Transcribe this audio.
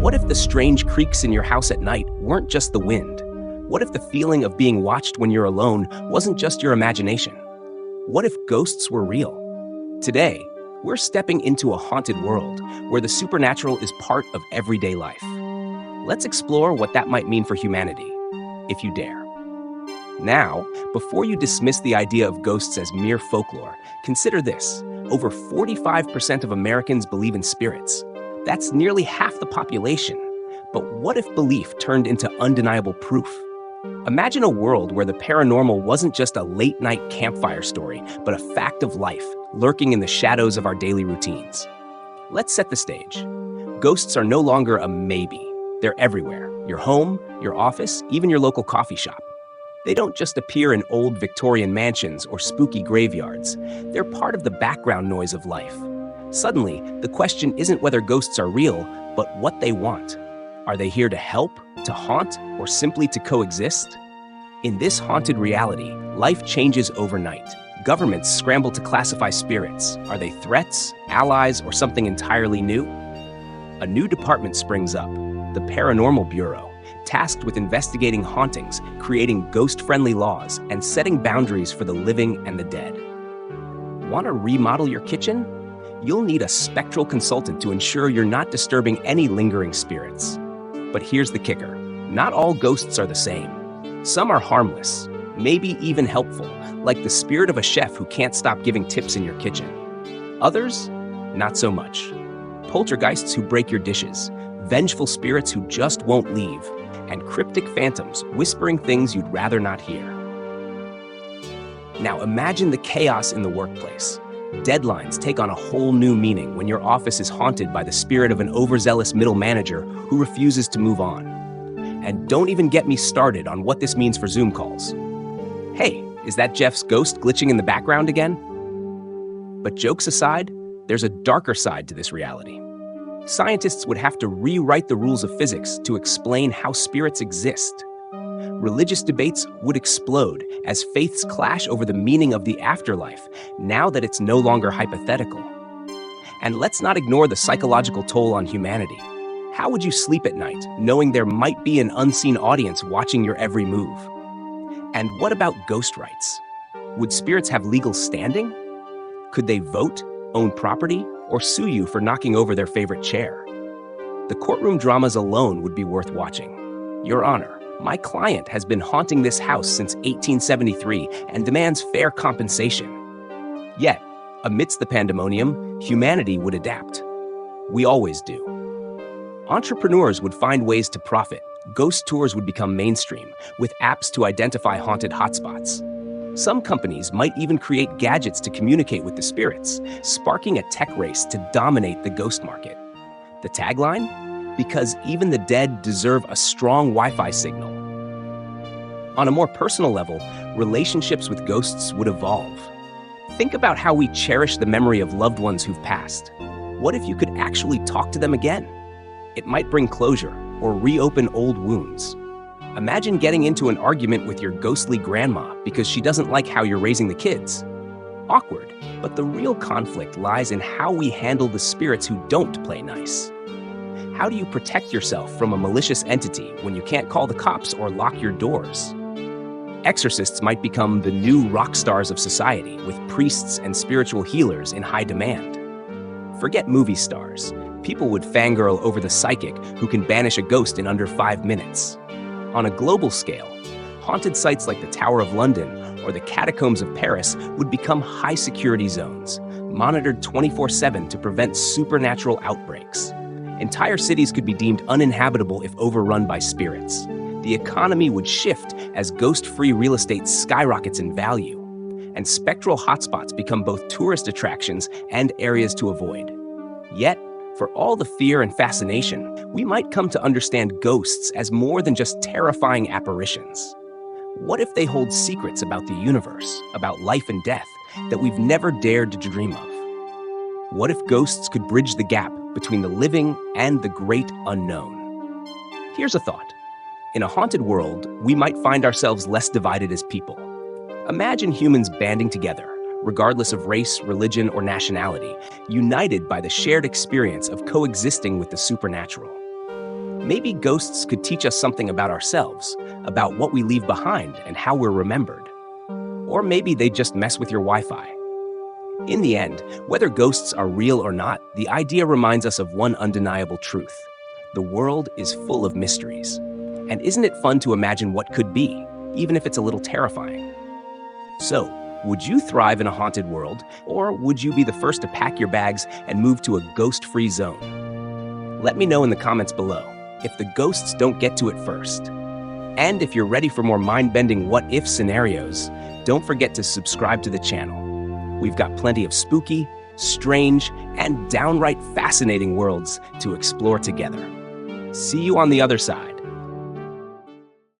What if the strange creaks in your house at night weren't just the wind? What if the feeling of being watched when you're alone wasn't just your imagination? What if ghosts were real? Today, we're stepping into a haunted world where the supernatural is part of everyday life. Let's explore what that might mean for humanity, if you dare. Now, before you dismiss the idea of ghosts as mere folklore, consider this. Over 45% of Americans believe in spirits. That's nearly half the population. But what if belief turned into undeniable proof? Imagine a world where the paranormal wasn't just a late-night campfire story, but a fact of life, lurking in the shadows of our daily routines. Let's set the stage. Ghosts are no longer a maybe. They're everywhere. Your home, your office, even your local coffee shop. They don't just appear in old Victorian mansions or spooky graveyards. They're part of the background noise of life. Suddenly, the question isn't whether ghosts are real, but what they want. Are they here to help, to haunt, or simply to coexist? In this haunted reality, life changes overnight. Governments scramble to classify spirits. Are they threats, allies, or something entirely new? A new department springs up, the Paranormal Bureau, tasked with investigating hauntings, creating ghost-friendly laws, and setting boundaries for the living and the dead. Want to remodel your kitchen? You'll need a spectral consultant to ensure you're not disturbing any lingering spirits. But here's the kicker. Not all ghosts are the same. Some are harmless, maybe even helpful, like the spirit of a chef who can't stop giving tips in your kitchen. Others, not so much. Poltergeists who break your dishes, vengeful spirits who just won't leave, and cryptic phantoms whispering things you'd rather not hear. Now imagine the chaos in the workplace. Deadlines take on a whole new meaning when your office is haunted by the spirit of an overzealous middle manager who refuses to move on. And don't even get me started on what this means for Zoom calls. Hey, is that Jeff's ghost glitching in the background again? But jokes aside, there's a darker side to this reality. Scientists would have to rewrite the rules of physics to explain how spirits exist. Religious debates would explode as faiths clash over the meaning of the afterlife, now that it's no longer hypothetical. And let's not ignore the psychological toll on humanity. How would you sleep at night, knowing there might be an unseen audience watching your every move? And what about ghost rights? Would spirits have legal standing? Could they vote, own property, or sue you for knocking over their favorite chair? The courtroom dramas alone would be worth watching. Your Honor, my client has been haunting this house since 1873 and demands fair compensation. Yet, amidst the pandemonium, humanity would adapt. We always do. Entrepreneurs would find ways to profit. Ghost tours would become mainstream, with apps to identify haunted hotspots. Some companies might even create gadgets to communicate with the spirits, sparking a tech race to dominate the ghost market. The tagline? Because even the dead deserve a strong Wi-Fi signal. On a more personal level, relationships with ghosts would evolve. Think about how we cherish the memory of loved ones who've passed. What if you could actually talk to them again? It might bring closure or reopen old wounds. Imagine getting into an argument with your ghostly grandma because she doesn't like how you're raising the kids. Awkward, but the real conflict lies in how we handle the spirits who don't play nice. How do you protect yourself from a malicious entity when you can't call the cops or lock your doors? Exorcists might become the new rock stars of society, with priests and spiritual healers in high demand. Forget movie stars. People would fangirl over the psychic who can banish a ghost in under 5 minutes. On a global scale, haunted sites like the Tower of London or the catacombs of Paris would become high-security zones, monitored 24/7 to prevent supernatural outbreaks. Entire cities could be deemed uninhabitable if overrun by spirits. The economy would shift as ghost-free real estate skyrockets in value, and spectral hotspots become both tourist attractions and areas to avoid. Yet, for all the fear and fascination, we might come to understand ghosts as more than just terrifying apparitions. What if they hold secrets about the universe, about life and death, that we've never dared to dream of? What if ghosts could bridge the gap between the living and the great unknown? Here's a thought. In a haunted world, we might find ourselves less divided as people. Imagine humans banding together, regardless of race, religion, or nationality, united by the shared experience of coexisting with the supernatural. Maybe ghosts could teach us something about ourselves, about what we leave behind and how we're remembered. Or maybe they just mess with your Wi-Fi. In the end, whether ghosts are real or not, the idea reminds us of one undeniable truth. The world is full of mysteries. And isn't it fun to imagine what could be, even if it's a little terrifying? So, would you thrive in a haunted world, or would you be the first to pack your bags and move to a ghost-free zone? Let me know in the comments below if the ghosts don't get to it first. And if you're ready for more mind-bending what-if scenarios, don't forget to subscribe to the channel. We've got plenty of spooky, strange, and downright fascinating worlds to explore together. See you on the other side.